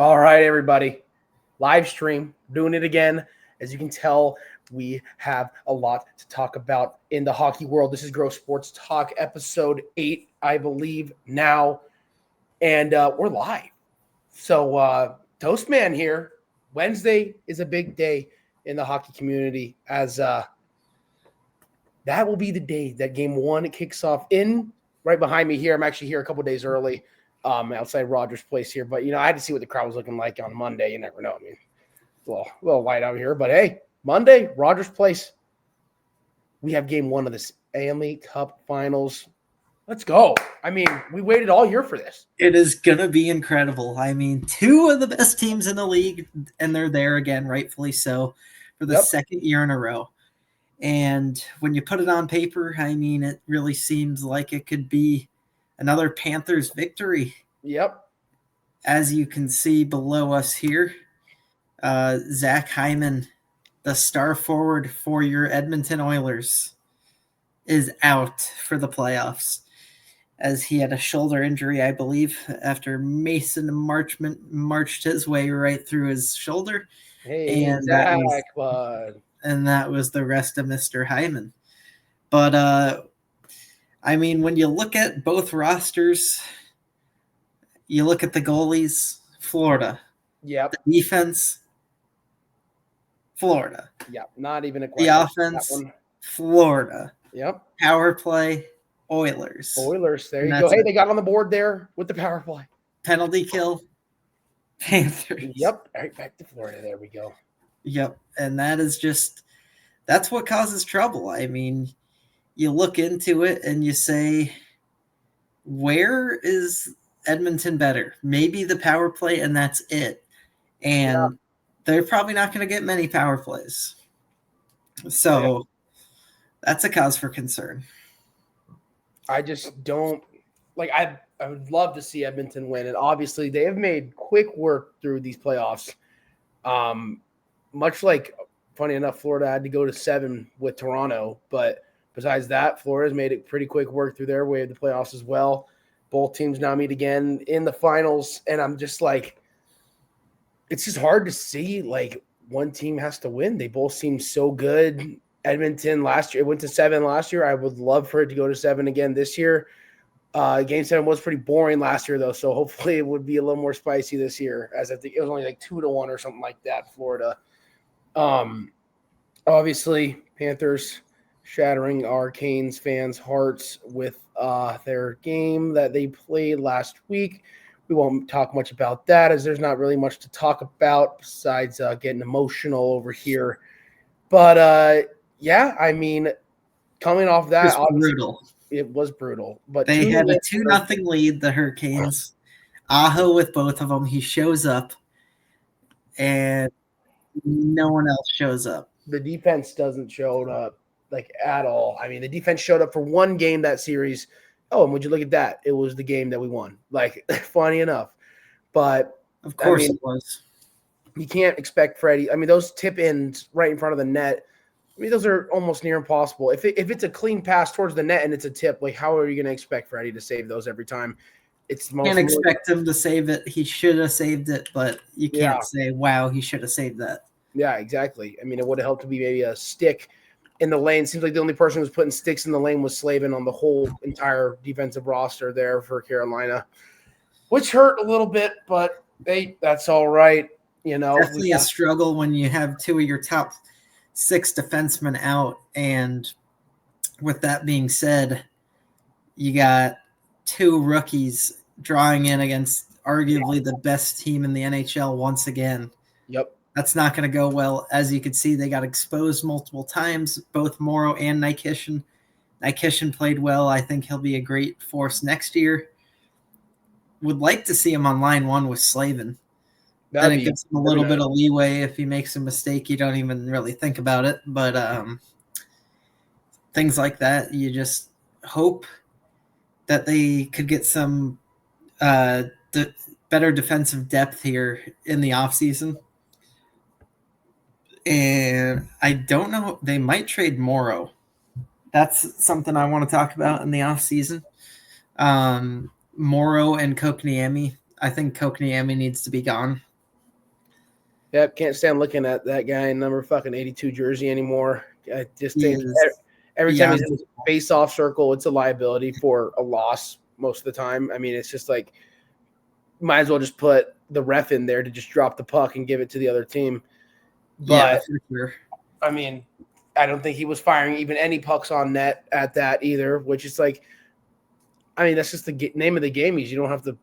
All right, everybody. Live stream, doing it again. As you can tell, we have a lot to talk about in the hockey world. This is Gross Sports Talk, episode 8, I believe, now. And we're live. So, Toastman here. Wednesday is a big day in the hockey community, as that will be the day that game 1 kicks off in right behind me here. I'm actually here a couple days early. Outside Rogers Place here. But, I had to see what the crowd was looking like on Monday. You never know. I mean, it's a little light out here. But, hey, Monday, Rogers Place. We have game 1 of the Stanley Cup Finals. Let's go. I mean, we waited all year for this. It is going to be incredible. I mean, 2 of the best teams in the league, and they're there again, rightfully so, for the second year in a row. And when you put it on paper, I mean, it really seems like it could be another Panthers victory. Yep. As you can see below us here, Zach Hyman, the star forward for your Edmonton Oilers, is out for the playoffs as he had a shoulder injury, I believe, after Mason Marchment marched his way right through his shoulder. Hey, and Zach, that was the rest of Mr. Hyman. But I mean, when you look at both rosters, you look at the goalies, Florida. Yep. The defense, Florida. Yep. Not even a question. The offense, Florida. Yep. Power play, Oilers. There you go. Hey, they got on the board there with the power play. Penalty kill, Panthers. Yep. All right, back to Florida. There we go. Yep. And that's what causes trouble. I mean, you look into it and you say, where is Edmonton better? Maybe the power play, and that's it. And they're probably not going to get many power plays. So that's a cause for concern. I just don't I would love to see Edmonton win. And obviously they have made quick work through these playoffs. Much like, funny enough, Florida had to go to 7 with Toronto, but besides that, Florida's made it pretty quick work through their way of the playoffs as well. Both teams now meet again in the finals, and I'm just it's just hard to see one team has to win. They both seem so good. Edmonton last year, it went to 7 last year. I would love for it to go to 7 again this year. Game 7 was pretty boring last year, though, so hopefully it would be a little more spicy this year, as I think it was only 2-1 or something like that, Florida. Obviously, Panthers shattering our Canes fans' hearts with their game that they played last week. We won't talk much about that, as there's not really much to talk about besides getting emotional over here. But, I mean, coming off that, it was brutal. But they had a 2-0 lead, the Hurricanes. Aho with both of them. He shows up, and no one else shows up. The defense doesn't show up at all. I mean, the defense showed up for one game that series. Oh, and would you look at that? It was the game that we won. Funny enough. But of course it was. You can't expect Freddie. I mean, those tip ins right in front of the net, I mean, those are almost near impossible. If it's a clean pass towards the net and it's a tip, how are you going to expect Freddie to save those every time? Can't expect him to save it. He should have saved it, but you can't say, wow, he should have saved that. Yeah, exactly. I mean, it would have helped to be maybe a stick in the lane. Seems like the only person who was putting sticks in the lane was Slavin on the whole entire defensive roster there for Carolina, which hurt a little bit, but hey, that's all right. Definitely a struggle when you have 2 of your top 6 defensemen out. And with that being said, you got 2 rookies drawing in against arguably the best team in the NHL once again. Yep. That's not going to go well. As you can see, they got exposed multiple times, both Morrow and Nikishin. Nikishin played well. I think he'll be a great force next year. Would like to see him on line 1 with Slavin. Then it gives him a little bit of leeway. If he makes a mistake, you don't even really think about it. But things like that, you just hope that they could get some better defensive depth here in the offseason. And I don't know. They might trade Morrow. That's something I want to talk about in the offseason. Morrow and Kokniemi. I think Kokniemi needs to be gone. Yep, can't stand looking at that guy in number fucking 82 jersey anymore. I just He think is every time he's beyond. in the face-off circle, it's a liability for a loss most of the time. I mean, it's just like might as well just put the ref in there to just drop the puck and give it to the other team. Yeah, But for sure. I mean, I don't think he was firing even any pucks on net at that either, which is like, I mean, that's just the name of the game is you don't have to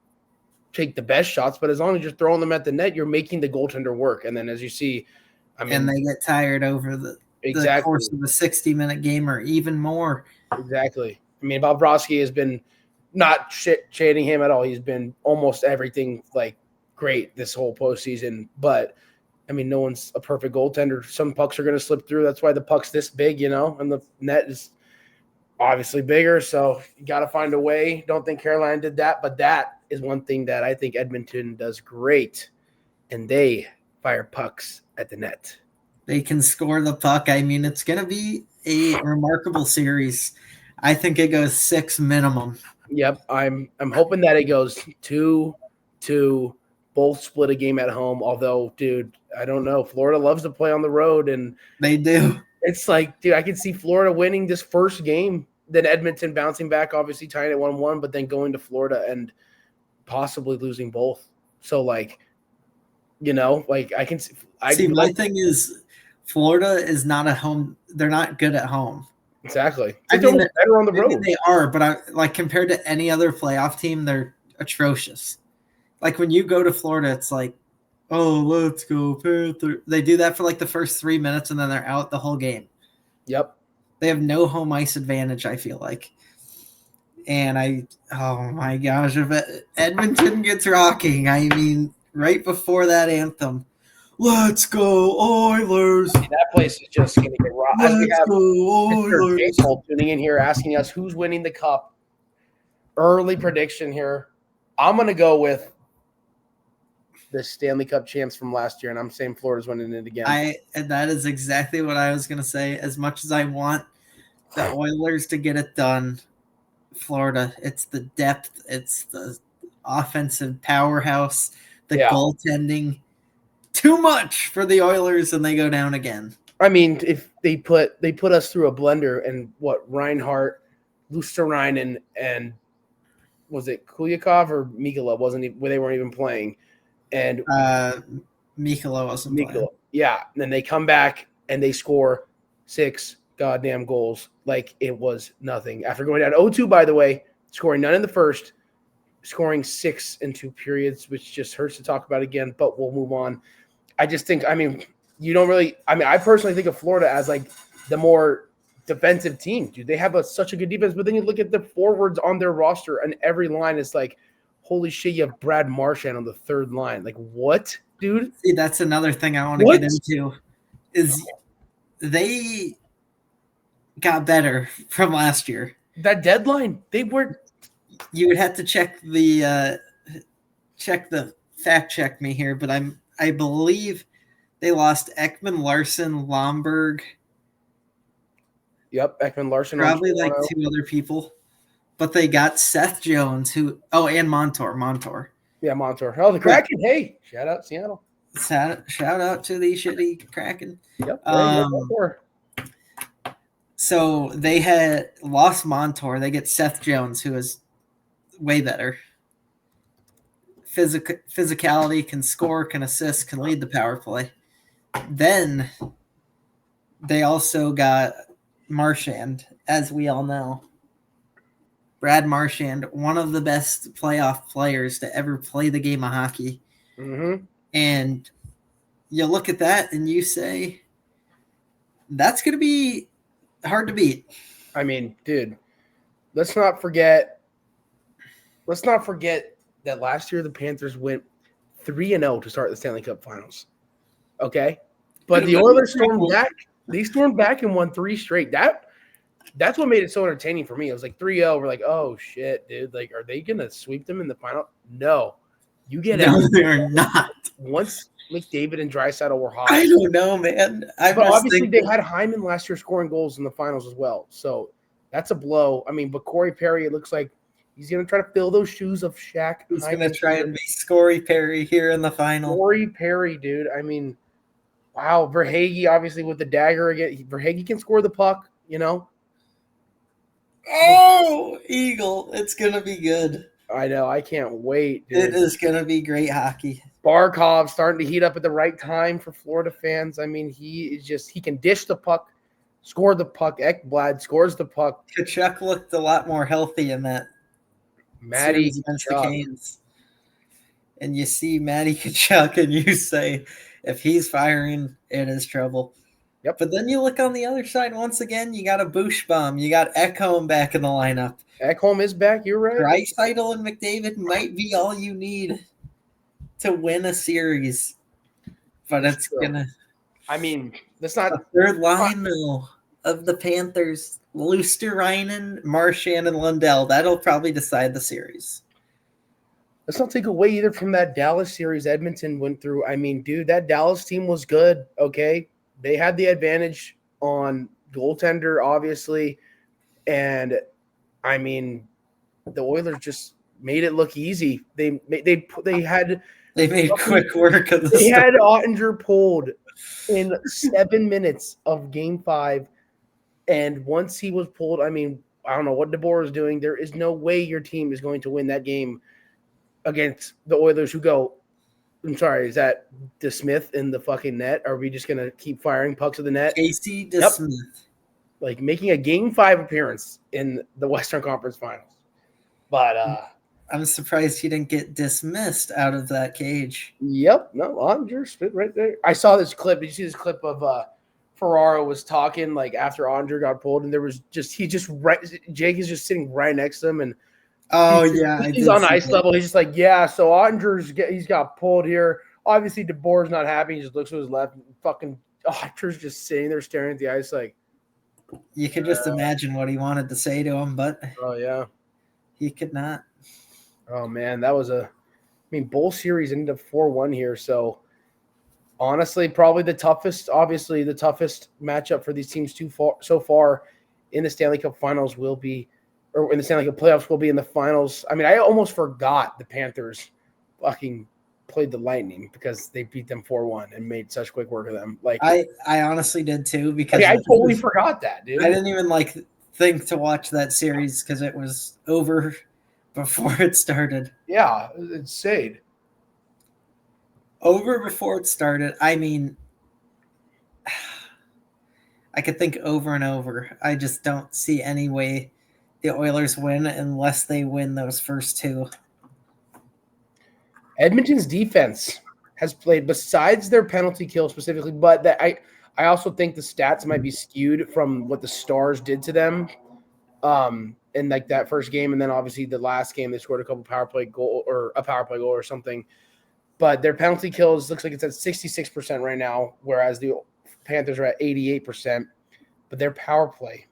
take the best shots, but as long as you're throwing them at the net, you're making the goaltender work. And then as you see, I mean, And they get tired over the exactly, course of a 60-minute game or even more. exactly. I mean, Bobrovsky has been not shading him at all. He's been almost everything like great this whole postseason, but I mean, no one's a perfect goaltender. Some pucks are going to slip through. That's why the puck's this big, and the net is obviously bigger. So you got to find a way. Don't think Carolina did that, but that is one thing that I think Edmonton does great, and they fire pucks at the net. They can score the puck. I mean, it's going to be a remarkable series. I think it goes 6 minimum. Yep, I'm hoping that it goes 2-2. Both split a game at home. Although, dude, I don't know. Florida loves to play on the road, and They do. it's like, dude, I can see Florida winning this first game, then Edmonton bouncing back, obviously tying at 1-1, but then going to Florida and possibly losing both. So, like, I can see. My thing is, Florida is not at home. They're not good at home. Exactly. I mean, better on the road. They are, but compared to any other playoff team, they're atrocious. Like when you go to Florida, it's like, oh, let's go Panther. They do that for like the first 3 minutes, and then they're out the whole game. Yep. They have no home ice advantage, I feel like. And oh my gosh, if Edmonton gets rocking, I mean, right before that anthem, let's go Oilers. That place is just going to get rocked. As we have Mr. Oilers. Baseball tuning in here asking us who's winning the cup. Early prediction here. I'm going to go with the Stanley Cup champs from last year, and I'm saying Florida's winning it again. And that is exactly what I was going to say. As much as I want the Oilers to get it done, Florida, it's the depth, it's the offensive powerhouse, the goaltending. Too much for the Oilers, and they go down again. I mean, if they put us through a blender, and what Reinhart, Luosterainen, and was it Kulikov or Mikula they weren't even playing. And Mikula wasn't playing. Yeah. And then they come back and they score 6 goddamn goals like it was nothing. After going down 0-2, by the way, scoring none in the first, scoring 6 in 2 periods, which just hurts to talk about again, but we'll move on. I just think, I mean, I personally think of Florida as like the more defensive team, dude. They have such a good defense, but then you look at the forwards on their roster and every line is like, holy shit, you have Brad Marchand on the 3rd line. Like, what, dude? See, that's another thing I want to get into is they got better from last year. That deadline, they were. You would have to check the fact check me here, but I believe they lost Ekman, Larson, Lomberg. Yep, Ekman, Larson. Probably like 2 other people. But they got Seth Jones, and Montour. Yeah, Montour. Oh, the Kraken. Hey, shout out Seattle. Shout out to the shitty Kraken. Yep. So they had lost Montour. They get Seth Jones, who is way better. Physicality, can score, can assist, can lead the power play. Then they also got Marchand, as we all know. Brad Marchand, one of the best playoff players to ever play the game of hockey. Mm-hmm. And you look at that and you say, that's going to be hard to beat. I mean, dude, let's not forget that last year the Panthers went 3-0 to start the Stanley Cup Finals. Okay? But the Oilers stormed back. They stormed back and won 3 straight. That's what made it so entertaining for me. It was like 3-0. We're like, oh shit, dude. Like, are they gonna sweep them in the final? No. You get out. No, they're not. Once McDavid and Draisaitl were hot. I don't know, man. But obviously they had Hyman last year scoring goals in the finals as well. So that's a blow. I mean, but Corey Perry, it looks like He's going to try to fill those shoes of Shaq. He's going to try and be Scary Perry here in the final. Scary Perry, dude. I mean, wow. Verhaeghe, obviously, with the dagger again. Verhaeghe can score the puck, you know. Oh, Eagle. It's going to be good. I know. I can't wait, dude. It is going to be great hockey. Barkov starting to heat up at the right time for Florida fans. I mean, he can dish the puck, score the puck. Ekblad scores the puck. Tkachuk looked a lot more healthy in that series against the Canes. And you see Matty Tkachuk and you say, if he's firing, it is trouble. Yep. But then you look on the other side once again, you got a Bushbaum. You got Ekholm back in the lineup. Ekholm is back, you're right. Draisaitl and McDavid might be all you need to win a series. But it's going to... I mean, that's not... The third line, though, of the Panthers, Luostarinen, Marchand, and Lundell. That'll probably decide the series. Let's not take away either from that Dallas series Edmonton went through. I mean, dude, that Dallas team was good, okay? They had the advantage on goaltender, obviously. And, I mean, the Oilers just made it look easy. They made quick work of this. They had Ottinger pulled in 7 minutes of Game 5. And once he was pulled, I mean, I don't know what DeBoer is doing. There is no way your team is going to win that game against the Oilers who go, I'm sorry, is that DeSmith in the fucking net? Are we just going to keep firing pucks at the net? Casey DeSmith. Yep. Like making a Game 5 appearance in the Western Conference Finals. But I'm surprised he didn't get dismissed out of that cage. Yep. No, Ottinger spit right there. I saw this clip. Did you see this clip of Ferraro was talking like after Ottinger got pulled, and there was Jake is just sitting right next to him, and he's on ice level. He's just like, yeah. So he's got pulled here. Obviously, DeBoer's not happy. He just looks to his left, and fucking Ottinger's just sitting there staring at the ice like. You could just imagine what he wanted to say to him, but he could not. Oh man, that was bowl series ended up 4-1 here, so. Honestly, probably the toughest matchup for these teams so far in the Stanley Cup Finals will be, or in the Stanley Cup playoffs will be in the finals. I mean, I almost forgot the Panthers fucking played the Lightning because they beat them 4-1 and made such quick work of them. Like I honestly did too because I totally forgot that, dude. I didn't even think to watch that series because it was over before it started. Yeah, it's insane. Over before it started. I mean, I could think over and over. I just don't see any way the Oilers win unless they win those first two. Edmonton's defense has played, besides their penalty kill specifically, but that I also think the stats might be skewed from what the Stars did to them in like that first game, and then obviously the last game they scored a power play goal or something. But their penalty kills looks like it's at 66% right now, whereas the Panthers are at 88%. But their power play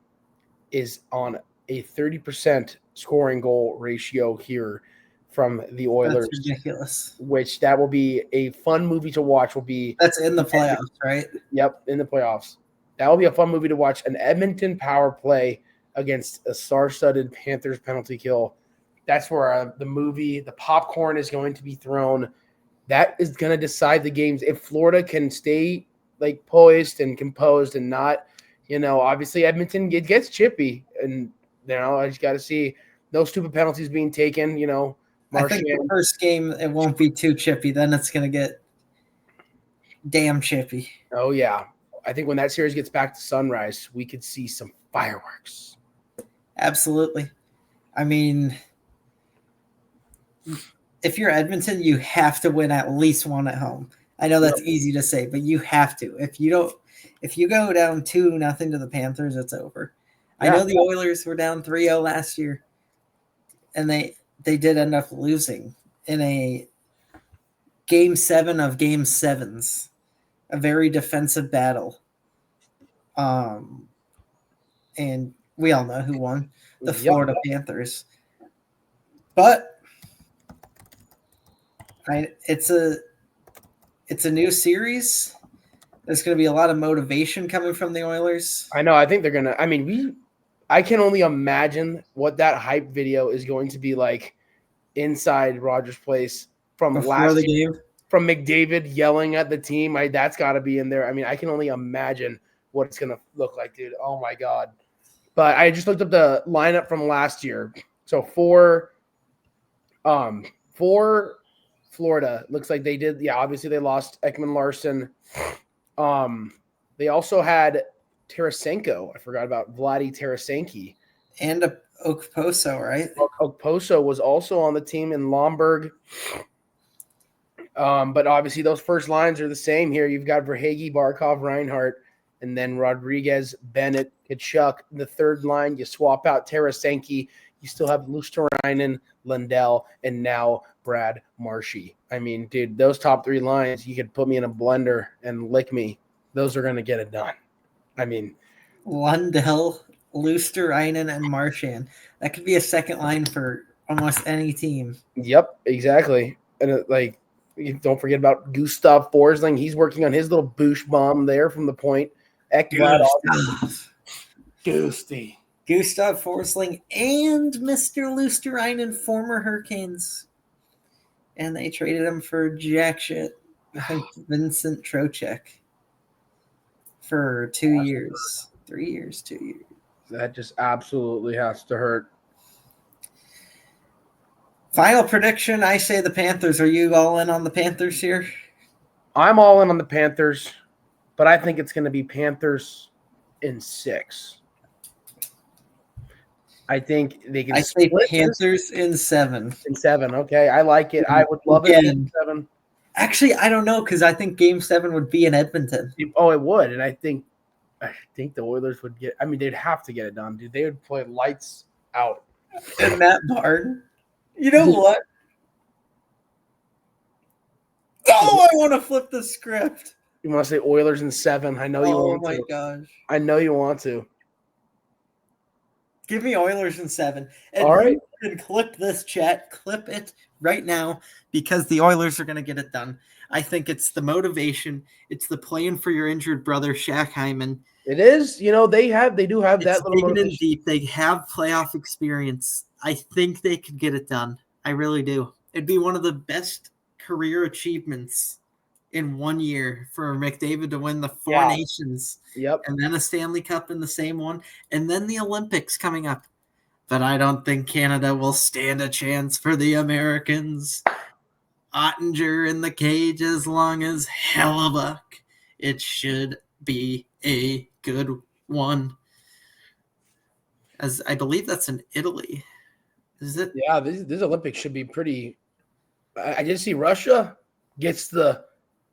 is on a 30% scoring goal ratio here from the Oilers. That's ridiculous. Which that will be a fun movie to watch. That's in the playoffs, right? Yep, in the playoffs. That will be a fun movie to watch. An Edmonton power play against a star-studded Panthers penalty kill. That's where the popcorn is going to be thrown. That is going to decide the games. If Florida can stay like poised and composed and not, obviously Edmonton gets chippy, and I just got to see no stupid penalties being taken. I think the first game it won't be too chippy. Then it's going to get damn chippy. Oh yeah, I think when that series gets back to Sunrise, we could see some fireworks. Absolutely. I mean, if you're Edmonton, you have to win at least one at home. I know that's easy to say, but you have to. If you go down 2-0 to the Panthers, it's over. Yeah. I know the Oilers were down 3-0 last year, and they did end up losing in a Game 7 of Game 7s, a very defensive battle. And we all know who won, the Florida Panthers. But it's a new series. There's going to be a lot of motivation coming from the Oilers. I know. I think they're going to – I can only imagine what that hype video is going to be like inside Rogers Place from before last the year, game. from McDavid yelling at the team. That's got to be in there. I mean, I can only imagine what it's going to look like, dude. Oh, my God. But I just looked up the lineup from last year. So for Florida, looks like they did. Yeah, obviously they lost Ekman Larson. They also had Tarasenko. I forgot about Vladdy Tarasenko. And a Okposo, right? Okposo was also on the team in Lomberg. But obviously those first lines are the same here. You've got Verhaeghe, Barkov, Reinhart, and then Rodriguez, Bennett, Kachuk. The third line, you swap out Tarasenko. You still have Luosterainen, Lundell, and now Brad Marshy. I mean, dude, those top three lines, you could put me in a blender and lick me. Those are going to get it done. I mean, Lundell, Luosterainen, and Marchand. That could be a second line for almost any team. yep, exactly. And don't forget about Gustav Forsling. He's working on his little boosh bomb there from the point. Goosty. Gustav Forsling and Mr. Luosterainen, former Hurricanes. And they traded him for jack shit. I think Vincent Trocheck for 2 years. 3 years, 2 years. That just absolutely has to hurt. Final prediction, I say the Panthers. Are you all in on the Panthers here? I'm all in on the Panthers, but I think it's going to be Panthers in 6. I think they can. I say Panthers in 7. In 7, okay. I like it. I would love it in 7. Actually, I don't know because I think Game 7 would be in Edmonton. Oh, it would, and I think the Oilers would get. I mean, they'd have to get it done, dude. They would play lights out. And Matt Barton. You know what? Oh, I want to flip the script. You want to say Oilers in 7? I know you want to. Oh my gosh! I know you want to. Give me Oilers in 7. And all right. You can clip this chat. Clip it right now because the Oilers are going to get it done. I think it's the motivation. It's the playing for your injured brother, Shaq Hyman. It is. You know, they do have that little motivation. Deep. They have playoff experience. I think they could get it done. I really do. It'd be one of the best career achievements in 1 year for McDavid to win the 4 nations. Yep. And then a Stanley Cup in the same one. And then the Olympics coming up. But I don't think Canada will stand a chance for the Americans. Ottinger in the cage as long as Hellebuck. It should be a good one. As I believe that's in Italy. Is it? Yeah, this Olympics should be pretty. I did see Russia gets the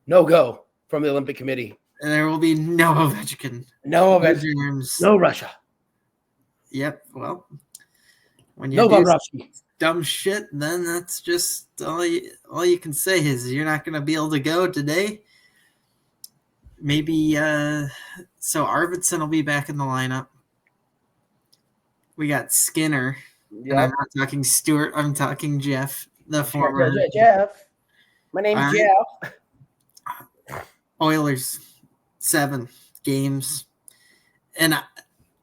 no-go from the Olympic Committee. And there will be no Ovechkin. No Ovechkin. No Russia. Yep. Well, when you do dumb shit, then that's just all you can say is you're not going to be able to go today. Maybe so Arvidsson will be back in the lineup. We got Skinner. Yep. And I'm not talking Stuart. I'm talking Jeff, the former. Jeff. My name's Jeff. Oilers, 7 games. And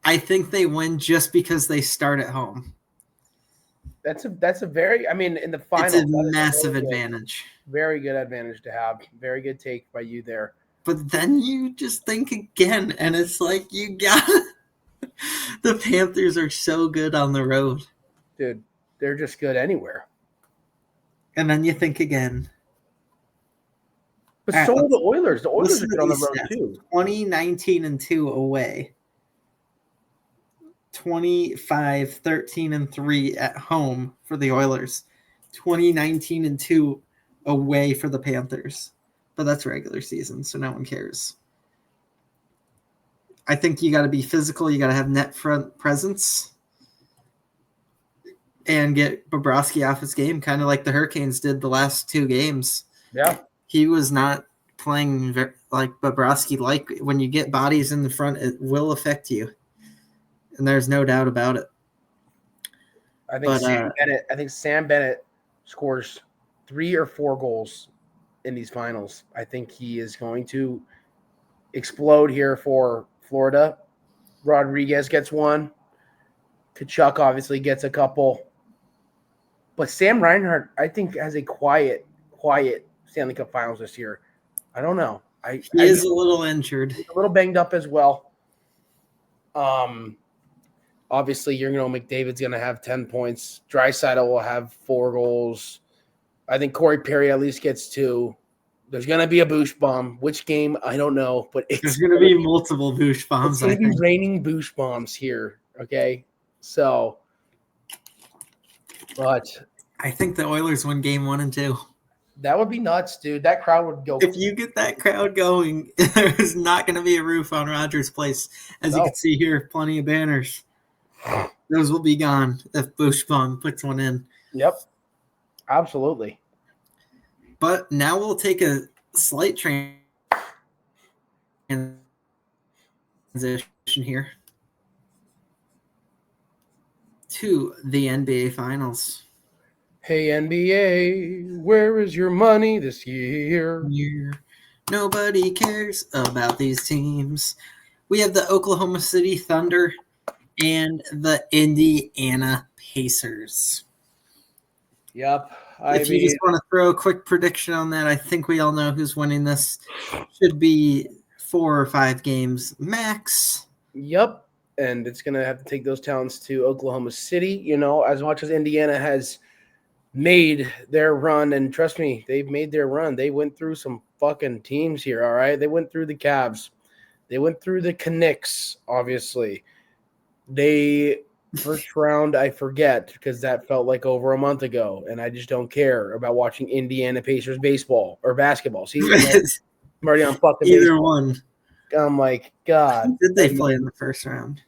I think they win just because they start at home. That's a very, I mean, in the final. It's a massive advantage. Very good advantage to have. Very good take by you there. But then you just think again, and it's like you got the Panthers are so good on the road. Dude, they're just good anywhere. And then you think again. But so are the Oilers. The Oilers are good on the road too. 20-19-2 away. 25-13-3 at home for the Oilers. 20-19-2 away for the Panthers. But that's regular season, so no one cares. I think you got to be physical. You got to have net front presence. And get Bobrovsky off his game, kind of like the Hurricanes did the last 2 games. Yeah. He was not playing like Bobrovsky. Like when you get bodies in the front, it will affect you. And there's no doubt about it. I think Sam Bennett scores 3 or 4 goals in these finals. I think he is going to explode here for Florida. Rodriguez gets one. Kachuk obviously gets a couple. But Sam Reinhart, I think, has a quiet Stanley Cup Finals this year. I don't know. He is a little injured. He's a little banged up as well. Obviously, McDavid's going to have 10 points. Draisaitl will have 4 goals. I think Corey Perry at least gets 2. There's going to be a Boosh bomb. Which game? I don't know. But there's going to be multiple Boosh bombs. It's going to be raining Boosh bombs here. Okay? So, but I think the Oilers win game 1 and 2. That would be nuts, dude. That crowd would go. If you get that crowd going, there's not going to be a roof on Rogers Place. As you can see here, plenty of banners. Those will be gone if Bushbaum puts one in. Yep. Absolutely. But now we'll take a slight transition here to the NBA Finals. Hey, NBA, where is your money this year? Nobody cares about these teams. We have the Oklahoma City Thunder and the Indiana Pacers. Yep. If you just want to throw a quick prediction on that, I think we all know who's winning this. Should be 4 or 5 games max. Yep. And it's going to have to take those towns to Oklahoma City. As much as Indiana has made their run, and trust me, they've made their run. They went through some fucking teams here, all right? They went through the Cavs. They went through the Knicks, obviously. First round, I forget, because that felt like over a month ago, and I just don't care about watching Indiana Pacers baseball or basketball. See, I'm already on fucking either baseball. One. I'm like, God. Who did they play in the first round?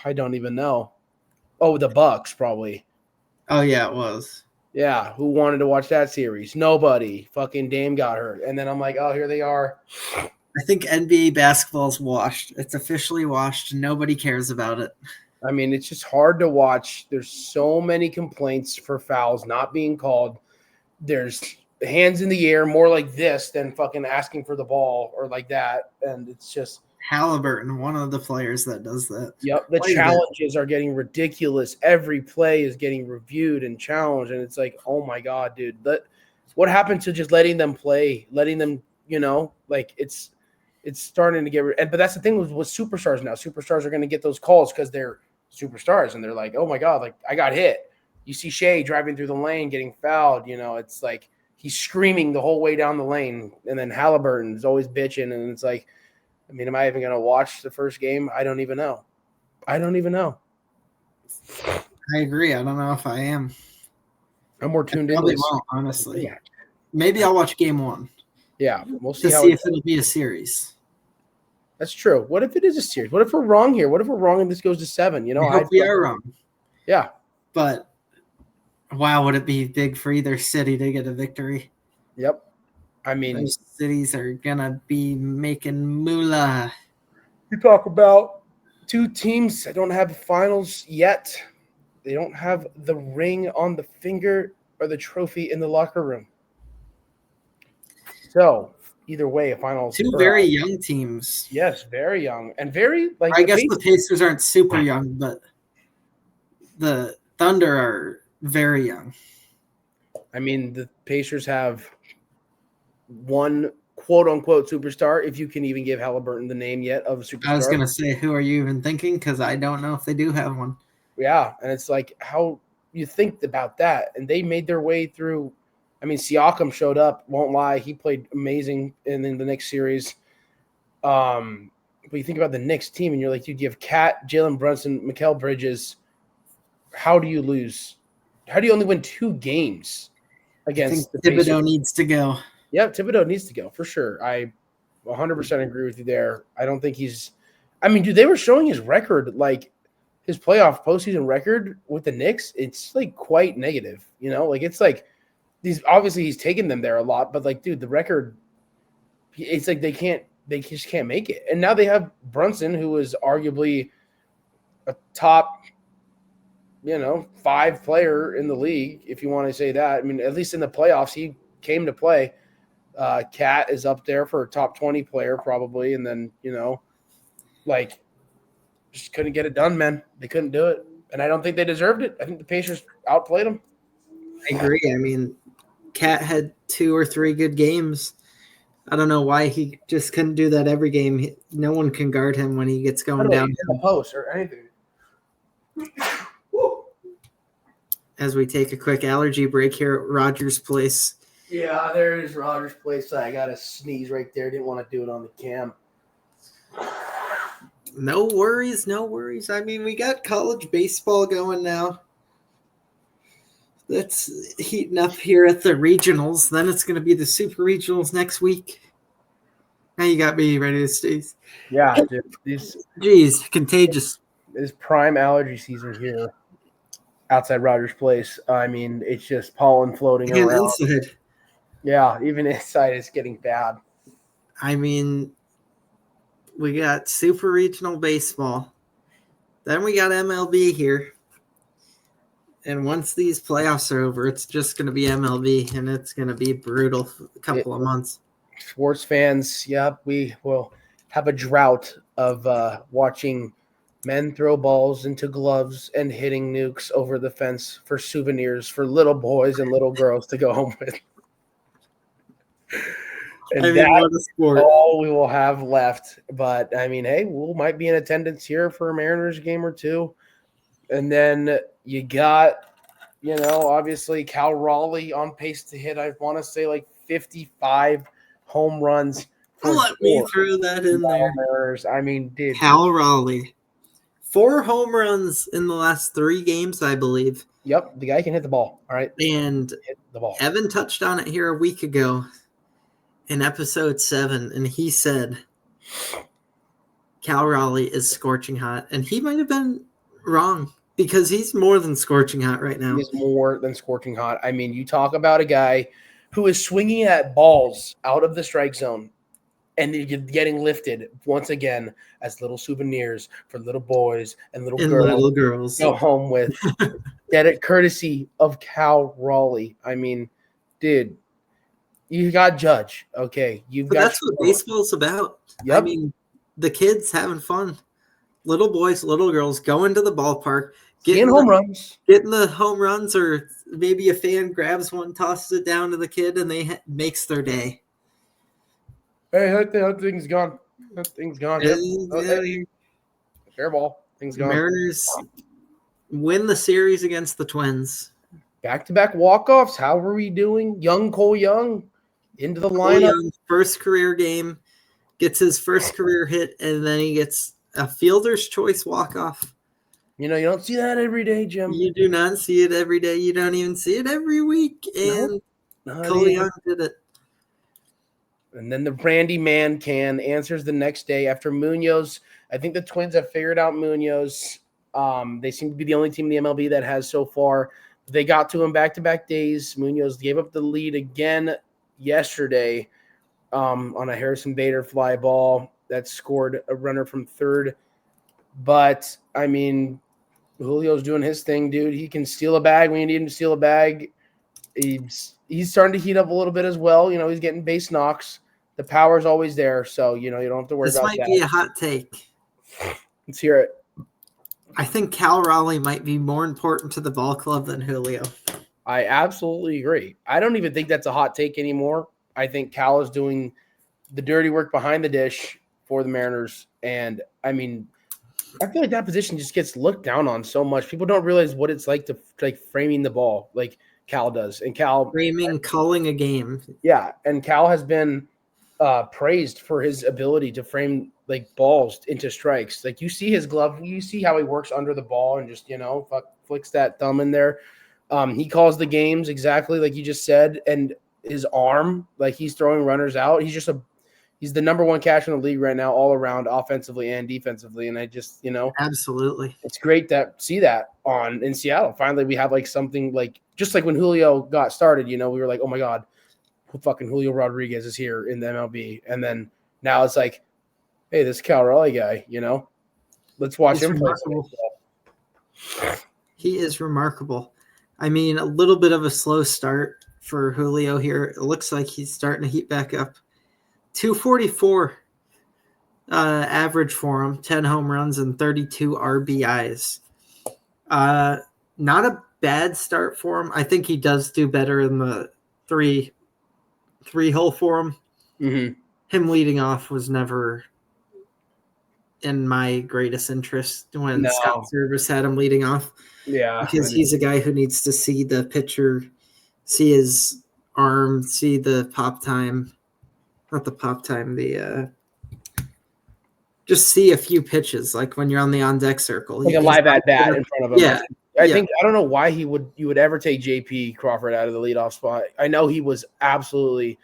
I don't even know. Oh, the Bucks, probably. Oh, yeah, it was. Yeah, who wanted to watch that series? Nobody. Fucking Dame got hurt. And then I'm like, oh, here they are. I think NBA basketball's washed. It's officially washed. Nobody cares about it. I mean, it's just hard to watch. There's so many complaints for fouls not being called. There's hands in the air more like this than fucking asking for the ball or like that. And it's just Halliburton, one of the players that does that. Yep. The challenges are getting ridiculous. Every play is getting reviewed and challenged. And it's like, oh my God, dude. What happened to just letting them play, letting them, it's starting to get – but that's the thing with superstars now. Superstars are going to get those calls because they're superstars, and they're like, oh, my God, like I got hit. You see Shea driving through the lane getting fouled. It's like he's screaming the whole way down the lane, and then Halliburton's always bitching, and it's like, I mean, am I even going to watch the first game? I don't even know. I agree. I don't know if I am. I'm more tuned in. Probably won't, honestly. Yeah. Maybe I'll watch game 1. Yeah, we'll see. To see if it'll be a series. That's true. What if it is a series? What if we're wrong here? What if we're wrong and this goes to 7? I hope we are wrong. Yeah. But, wow, would it be big for either city to get a victory? Yep. I mean, those cities are going to be making moolah. You talk about 2 teams that don't have finals yet. They don't have the ring on the finger or the trophy in the locker room. So, either way, a finals. 2 very young teams. Yes, very young. And very, like, I guess the Pacers aren't super young, but the Thunder are very young. I mean, the Pacers have one quote-unquote superstar, if you can even give Halliburton the name yet of a superstar. I was going to say, who are you even thinking? Because I don't know if they do have one. Yeah, and it's like how you think about that. And they made their way through. I mean, Siakam showed up, won't lie. He played amazing in the Knicks series. But you think about the Knicks team, and you're like, dude, you have Cat, Jalen Brunson, Mikal Bridges. How do you lose? How do you only win 2 games against the Pacers? Thibodeau needs to go. Yep, Thibodeau needs to go for sure. I 100% agree with you there. I don't think he's – I mean, dude, they were showing his record, like his playoff postseason record with the Knicks. It's like quite negative, Like it's like he's taken them there a lot, but like, dude, the record – it's like they just can't make it. And now they have Brunson, who is arguably a top – 5 player in the league, if you want to say that. I mean, at least in the playoffs, he came to play. Cat is up there for a top 20 player probably. And then, just couldn't get it done, man. They couldn't do it. And I don't think they deserved it. I think the Pacers outplayed them. I agree. I mean, Cat had 2 or 3 good games. I don't know why he just couldn't do that every game. No one can guard him when he gets going down in the post or anything. As we take a quick allergy break here at Rogers Place. Yeah, there is Rogers Place. I got a sneeze right there. Didn't want to do it on the cam. No worries, no worries. I mean, we got college baseball going now. That's heating up here at the regionals. Then it's going to be the super regionals next week. Now you got me ready to sneeze. Yeah, dude, Jeez, contagious. This prime allergy season here outside Rogers Place. I mean, it's just pollen floating And around. inside. Yeah, even inside it's getting bad. I mean, we got super regional baseball. Then we got MLB here. And once these playoffs are over, it's just going to be MLB, and it's going to be brutal for a couple of months. Sports fans, yep, we will have a drought of watching men throw balls into gloves and hitting nukes over the fence for souvenirs for little boys and little girls to go home with. And that's all we will have left. But, I mean, hey, we might be in attendance here for a Mariners game or two. And then you got, obviously Cal Raleigh on pace to hit, I want to say, like 55 home runs. Let me throw that in there. Mariners. I mean, dude. Cal Raleigh. 4 home runs in the last 3 games, I believe. Yep, the guy can hit the ball. All right. And hit the ball. Evan touched on it here a week ago in episode 7, and he said Cal Raleigh is scorching hot. And he might have been wrong because he's more than scorching hot right now. He's more than scorching hot. I mean, you talk about a guy who is swinging at balls out of the strike zone and you're getting lifted once again as little souvenirs for little boys and little girls go home with. That courtesy of Cal Raleigh. I mean, dude, you got Judge. Okay, that's what baseball's about. Yep. I mean, the kids having fun. Little boys, little girls going to the ballpark, getting home runs, or maybe a fan grabs one, tosses it down to the kid, and makes their day. Hey, that thing's gone. That thing's gone. Fair ball. Thing's gone. Mariners win the series against the Twins. Back-to-back walk-offs. How are we doing? Young Cole Young into the lineup. Young, first career game, gets his first career hit, and then he gets a fielder's choice walk-off. You don't see that every day, Jim. You do not see it every day. You don't even see it every week. And Cole Young did it. And then the Randy Man can answers the next day after Munoz. I think the Twins have figured out Munoz. They seem to be the only team in the MLB that has so far. They got to him back-to-back days. Munoz gave up the lead again yesterday on a Harrison Bader fly ball that scored a runner from third. But, I mean, Julio's doing his thing, dude. He can steal a bag when you need him to steal a bag. He's starting to heat up a little bit as well. He's getting base knocks. The power's always there, so, you don't have to worry about that. This might be a hot take. Let's hear it. I think Cal Raleigh might be more important to the ball club than Julio. I absolutely agree. I don't even think that's a hot take anymore. I think Cal is doing the dirty work behind the dish for the Mariners. And, I mean, I feel like that position just gets looked down on so much. People don't realize what it's like to, framing the ball like Cal does. And Cal – calling a game. Yeah, and Cal has been praised for his ability to frame – balls into strikes. You see his glove, you see how he works under the ball and just, flicks that thumb in there. He calls the games exactly like you just said. And his arm, he's throwing runners out. He's the number one catcher in the league right now, all around offensively and defensively. And I just, absolutely. It's great to see that in Seattle. Finally, we have something just like when Julio got started, we were like, oh my God, fucking Julio Rodriguez is here in the MLB. And then now it's like, hey, this Cal Raleigh guy, let's watch him play. He is remarkable. I mean, a little bit of a slow start for Julio here. It looks like he's starting to heat back up. 244 average for him, 10 home runs and 32 RBIs. Not a bad start for him. I think he does do better in the three-hole for him. Mm-hmm. Him leading off was never in my greatest interest when Scott Service had him leading off. Yeah. Because he's a guy who needs to see the pitcher, see his arm, see the pop time. Not the pop time, just see a few pitches, like when you're on the on-deck circle. Like a live at-bat in front of him. Yeah. I don't know why you would ever take JP Crawford out of the leadoff spot. I know he was absolutely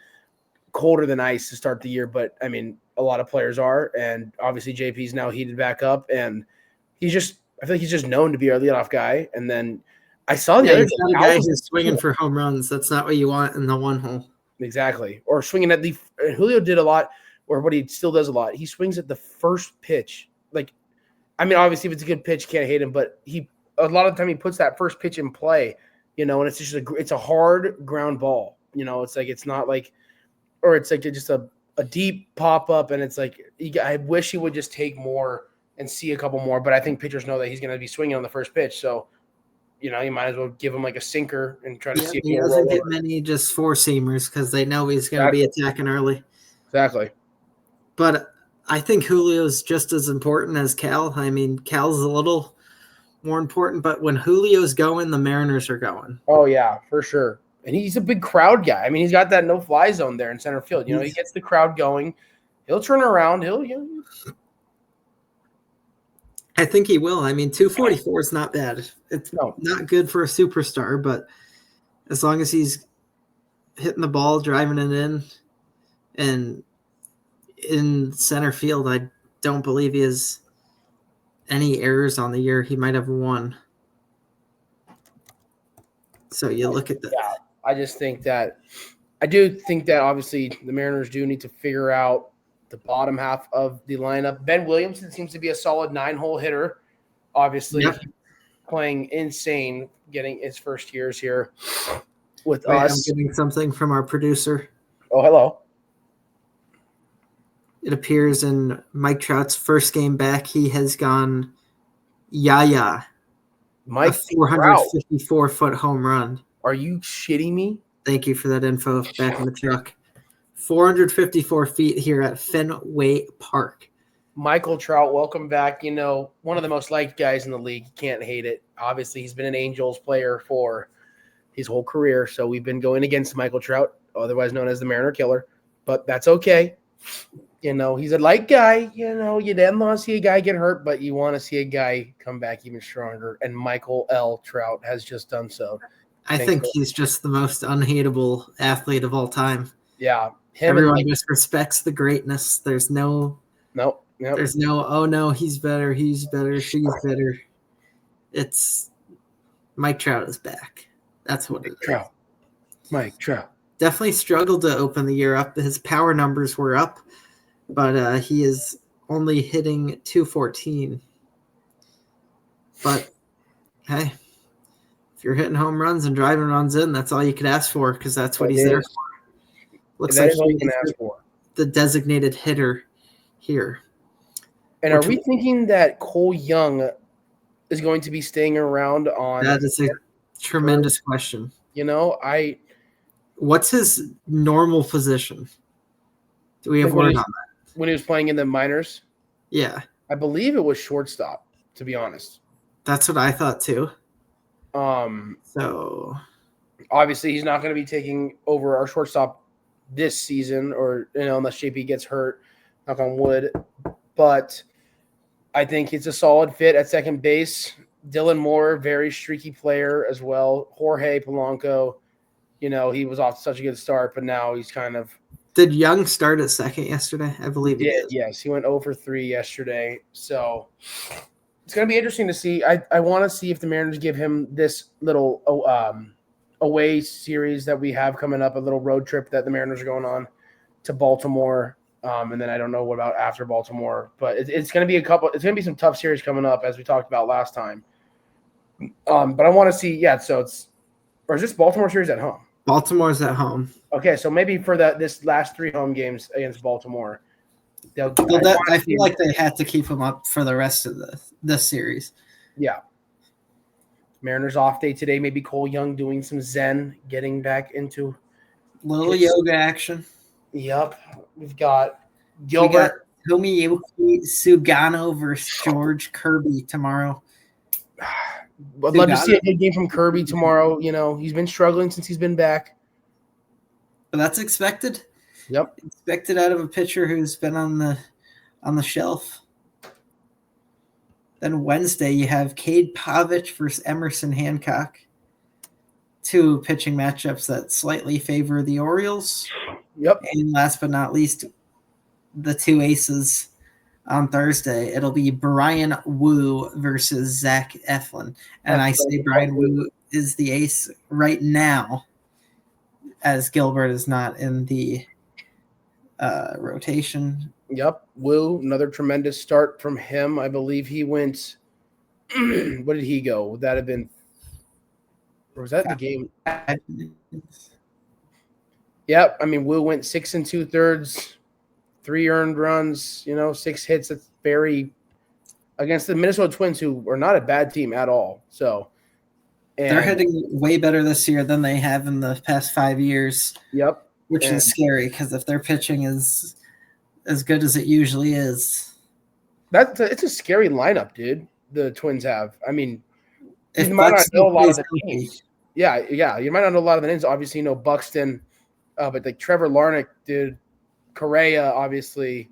colder than ice to start the year, but I mean, a lot of players are, and obviously JP's now heated back up, and I feel like he's just known to be our leadoff guy. And then I saw the other guy who's swinging for home runs. That's not what you want in the one hole. Exactly. Or swinging at Julio did a lot, or what he still does a lot. He swings at the first pitch. Like, I mean, obviously if it's a good pitch, you can't hate him, but a lot of the time he puts that first pitch in play, and it's just it's a hard ground ball. It's like, it's not like, or it's like just a deep pop up, and it's like, I wish he would just take more and see a couple more, but I think pitchers know that he's going to be swinging on the first pitch. So, you might as well give him like a sinker and try to see if he doesn't get many just four-seamers because they know he's going to be attacking early. Exactly. But I think Julio's just as important as Cal. I mean, Cal's a little more important, but when Julio's going, the Mariners are going. Oh, yeah, for sure. And he's a big crowd guy. I mean, he's got that no-fly zone there in center field. He gets the crowd going. He'll turn around. I think he will. I mean, 244 is not bad. It's not good for a superstar, but as long as he's hitting the ball, driving it in, and in center field, I don't believe he has any errors on the year. He might have one. So you look at that. Yeah, I do think that obviously the Mariners do need to figure out the bottom half of the lineup. Ben Williamson seems to be a solid 9-hole hitter. Obviously, playing insane, getting his first years here with us. I'm getting something from our producer. Oh, hello. It appears in Mike Trout's first game back, he has gone Mike, a 454-foot home run. Are you shitting me? Thank you for that info back in the truck. 454 feet here at Fenway Park. Michael Trout, welcome back. One of the most liked guys in the league. You can't hate it. Obviously, he's been an Angels player for his whole career, so we've been going against Michael Trout, otherwise known as the Mariner Killer, but that's okay. He's a light guy. You didn't want to see a guy get hurt, but you want to see a guy come back even stronger, and Michael L. Trout has just done so. I think he's just the most unhateable athlete of all time. Yeah. Everyone just respects the greatness. There's no, there's no, oh no, he's better, she's better. It's Mike Trout is back. That's what it is. Mike Trout. Definitely struggled to open the year up. His power numbers were up, but he is only hitting 214. But, hey, if you're hitting home runs and driving runs in, that's all you could ask for because that's what he's there for. Looks like he's the designated hitter here. And are we thinking that Cole Young is going to be staying around on? That is a tremendous question. What's his normal position? Do we have word on that? When he was playing in the minors? Yeah. I believe it was shortstop, to be honest. That's what I thought too. So obviously he's not going to be taking over our shortstop this season, or unless JP gets hurt, knock on wood. But I think it's a solid fit at second base. Dylan Moore, very streaky player as well. Jorge Polanco, he was off to such a good start, but now he's kind of. Did Young start at second yesterday? I believe he did. Yes, he went 0 for 3 yesterday. So it's going to be interesting to see. I want to see if the Mariners give him this little away series that we have coming up, a little road trip that the Mariners are going on to Baltimore. And then I don't know what about after Baltimore, but it's going to be it's going to be some tough series coming up, as we talked about last time. But I want to see, or is this Baltimore series at home? Baltimore's at home. Okay, so maybe for this last 3 home games against Baltimore, I feel like they had to keep him up for the rest of this series. Yeah. Mariners off day today. Maybe Cole Young doing some Zen, getting back into Little yoga action. Yep. We've got We got Gilbert. Tomoyuki Sugano versus George Kirby tomorrow. I'd love to see a good game from Kirby tomorrow. You know, he's been struggling since he's been back. But that's expected. Yep. Expected out of a pitcher who's been on the shelf. Then Wednesday, you have Cade Pavich versus Emerson Hancock. Two pitching matchups that slightly favor the Orioles. Yep. And last but not least, the two aces on Thursday. It'll be Brian Wu versus Zach Eflin. And I say Brian Wu is the ace right now, as Gilbert is not in the rotation. Yep. Wu, another tremendous start from him. I believe he went – what did he go? Would that have been – or was that the game? Yep. I mean, Wu went 6 2/3, 3 earned runs, 6 hits. That's very – against the Minnesota Twins, who are not a bad team at all. So – they're hitting way better this year than they have in the past 5 years. Yep. Which is scary because if their pitching is as good as it usually is. It's a scary lineup, dude, the Twins have. I mean, you might not know a lot of the names. Yeah. You might not know a lot of the names. Obviously, you know Buxton, but like Trevor Larnach, dude, Correa, obviously.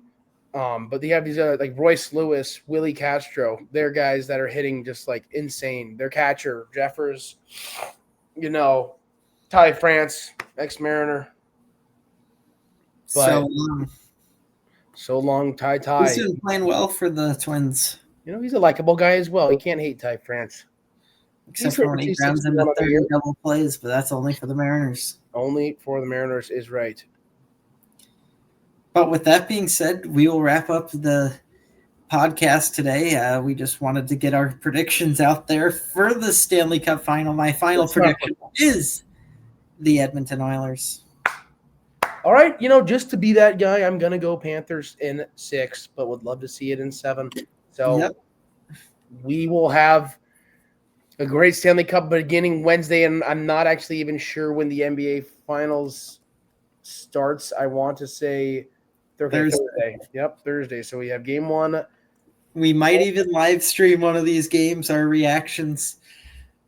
But they have these like Royce Lewis, Willie Castro. They're guys that are hitting just like insane. Their catcher, Jeffers, Ty France, ex-Mariner. But so long, Ty. He's been playing well for the Twins. He's a likable guy as well. You can't hate Ty France. Except for when he grounds into 30 double plays, but that's only for the Mariners. Only for the Mariners is right. But with that being said, we will wrap up the podcast today. We just wanted to get our predictions out there for the Stanley Cup final. My final prediction is the Edmonton Oilers. All right, just to be that guy, I'm going to go Panthers in 6, but would love to see it in 7. So we will have a great Stanley Cup beginning Wednesday, and I'm not actually even sure when the NBA Finals starts. I want to say Thursday. Yep, Thursday. So we have game 1. We might even live stream one of these games, our reactions.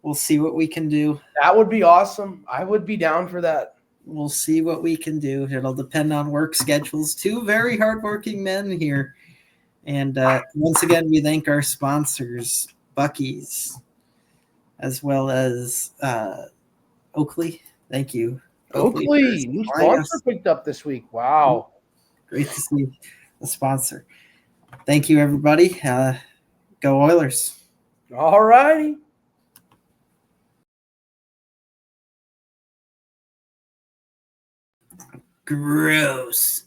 We'll see what we can do. That would be awesome. I would be down for that. We'll see what we can do. It'll depend on work schedules. 2 very hardworking men here. And once again, we thank our sponsors, Buc-ee's, as well as Oakley. Thank you. Oakley, new sponsor picked up this week. Wow. Great to see the sponsor. Thank you, everybody. Go Oilers. All righty. Gross.